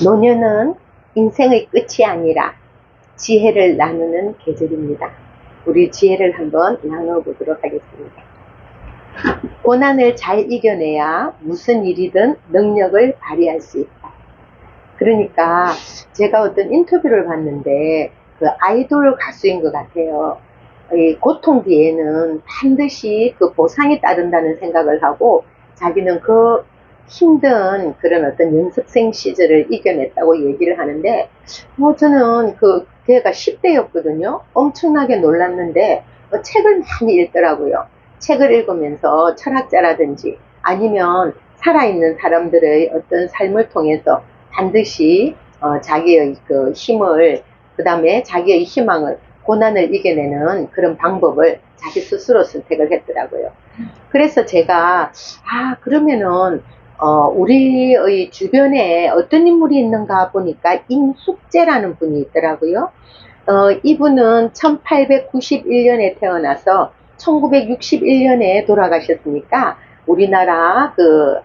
노년은 인생의 끝이 아니라 지혜를 나누는 계절입니다. 우리 지혜를 한번 나눠보도록 하겠습니다. 고난을 잘 이겨내야 무슨 일이든 능력을 발휘할 수 있다. 그러니까 제가 어떤 인터뷰를 봤는데 그 아이돌 가수인 것 같아요. 이 고통 뒤에는 반드시 그 보상이 따른다는 생각을 하고 자기는 그 힘든 그런 어떤 연습생 시절을 이겨냈다고 얘기를 하는데 저는 걔가 10대였거든요. 엄청나게 놀랐는데 책을 많이 읽더라고요. 책을 읽으면서 철학자라든지 아니면 살아있는 사람들의 어떤 삶을 통해서 반드시 자기의 그 힘을, 그 다음에 자기의 희망을, 고난을 이겨내는 그런 방법을 자기 스스로 선택을 했더라고요. 그래서 제가 그러면은 우리의 주변에 어떤 인물이 있는가 보니까 임숙재라는 분이 있더라고요. 이분은 1891년에 태어나서 1961년에 돌아가셨으니까 우리나라 그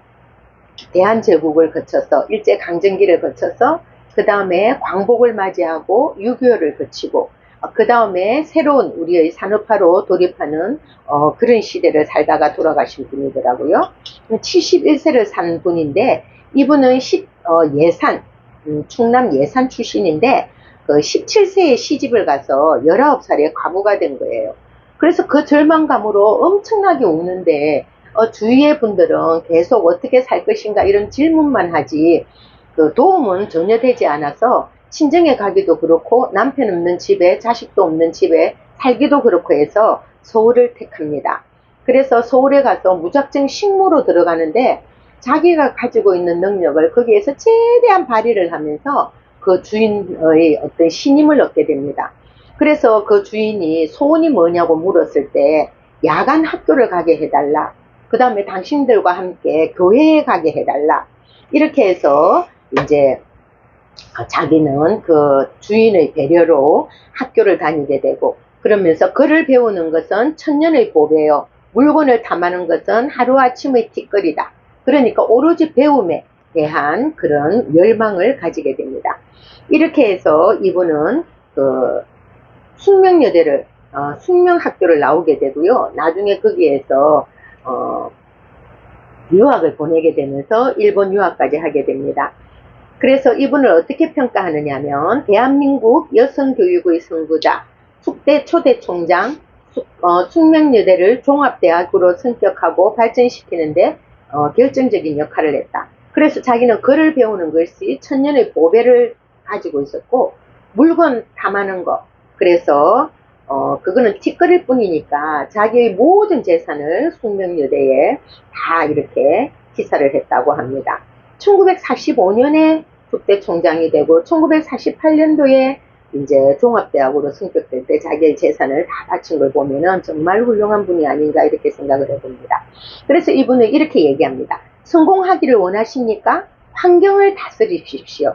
대한제국을 거쳐서 일제강점기를 거쳐서 그 다음에 광복을 맞이하고 6.25를 거치고 그 다음에 새로운 우리의 산업화로 돌입하는 그런 시대를 살다가 돌아가신 분이더라고요. 71세를 산 분인데 이분은 예산, 충남 예산 출신인데 그 17세에 시집을 가서 19살에 과부가 된 거예요. 그래서 그 절망감으로 엄청나게 우는데 주위의 분들은 계속 어떻게 살 것인가 이런 질문만 하지 그 도움은 전혀 되지 않아서 친정에 가기도 그렇고 남편 없는 집에 자식도 없는 집에 살기도 그렇고 해서 서울을 택합니다. 그래서 서울에 가서 무작정 식모로 들어가는데 자기가 가지고 있는 능력을 거기에서 최대한 발휘를 하면서 그 주인의 어떤 신임을 얻게 됩니다. 그래서 그 주인이 소원이 뭐냐고 물었을 때 야간 학교를 가게 해달라. 그 다음에 당신들과 함께 교회에 가게 해달라. 이렇게 해서 이제 자기는 그 주인의 배려로 학교를 다니게 되고 그러면서 글을 배우는 것은 천년의 보배요. 물건을 탐하는 것은 하루아침의 티끌이다. 그러니까 오로지 배움에 대한 그런 열망을 가지게 됩니다. 이렇게 해서 이분은 그 숙명여대를 숙명학교를 나오게 되고요. 나중에 거기에서 유학을 보내게 되면서 일본 유학까지 하게 됩니다. 그래서 이분을 어떻게 평가하느냐 하면 대한민국 여성교육의 선구자, 숙대 초대 총장, 숙명여대를 종합대학으로 성격하고 발전시키는데 결정적인 역할을 했다. 그래서 자기는 글을 배우는 것이 천년의 보배를 가지고 있었고 물건 탐하는 것, 그래서 그거는 티끌일 뿐이니까 자기의 모든 재산을 숙명여대에 다 이렇게 기사를 했다고 합니다. 1945년에 국대 총장이 되고 1948년도에 이제 종합대학으로 승격될 때 자기의 재산을 다 바친 걸 보면은 정말 훌륭한 분이 아닌가 이렇게 생각을 해봅니다. 그래서 이분은 이렇게 얘기합니다. 성공하기를 원하십니까? 환경을 다스리십시오.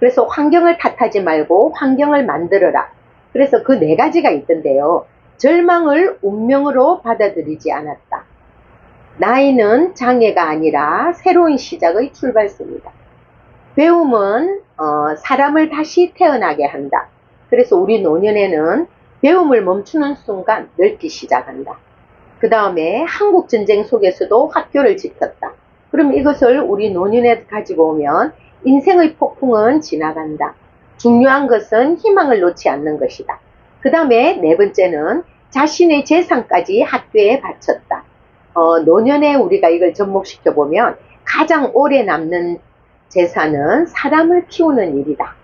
그래서 환경을 탓하지 말고 환경을 만들어라. 그래서 그 네 가지가 있던데요. 절망을 운명으로 받아들이지 않았다. 나이는 장애가 아니라 새로운 시작의 출발선이다. 배움은 사람을 다시 태어나게 한다. 그래서 우리 노년에는 배움을 멈추는 순간 늙기 시작한다. 그 다음에 한국전쟁 속에서도 학교를 지켰다. 그럼 이것을 우리 노년에 가지고 오면 인생의 폭풍은 지나간다. 중요한 것은 희망을 놓지 않는 것이다. 그 다음에 네 번째는 자신의 재산까지 학교에 바쳤다. 노년에 우리가 이걸 접목시켜 보면 가장 오래 남는 재산은 사람을 키우는 일이다.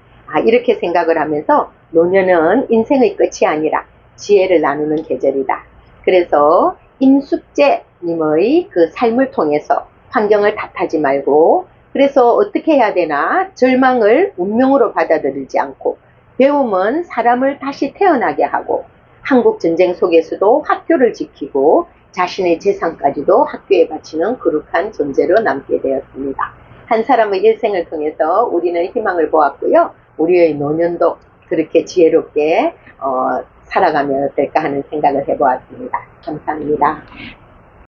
이렇게 생각을 하면서 노년은 인생의 끝이 아니라 지혜를 나누는 계절이다. 그래서 임숙재님의 그 삶을 통해서 환경을 탓하지 말고 그래서 어떻게 해야 되나 절망을 운명으로 받아들이지 않고 배움은 사람을 다시 태어나게 하고 한국전쟁 속에서도 학교를 지키고 자신의 재산까지도 학교에 바치는 거룩한 존재로 남게 되었습니다. 한 사람의 일생을 통해서 우리는 희망을 보았고요. 우리의 노년도 그렇게 지혜롭게 살아가면 어떨까 하는 생각을 해보았습니다. 감사합니다.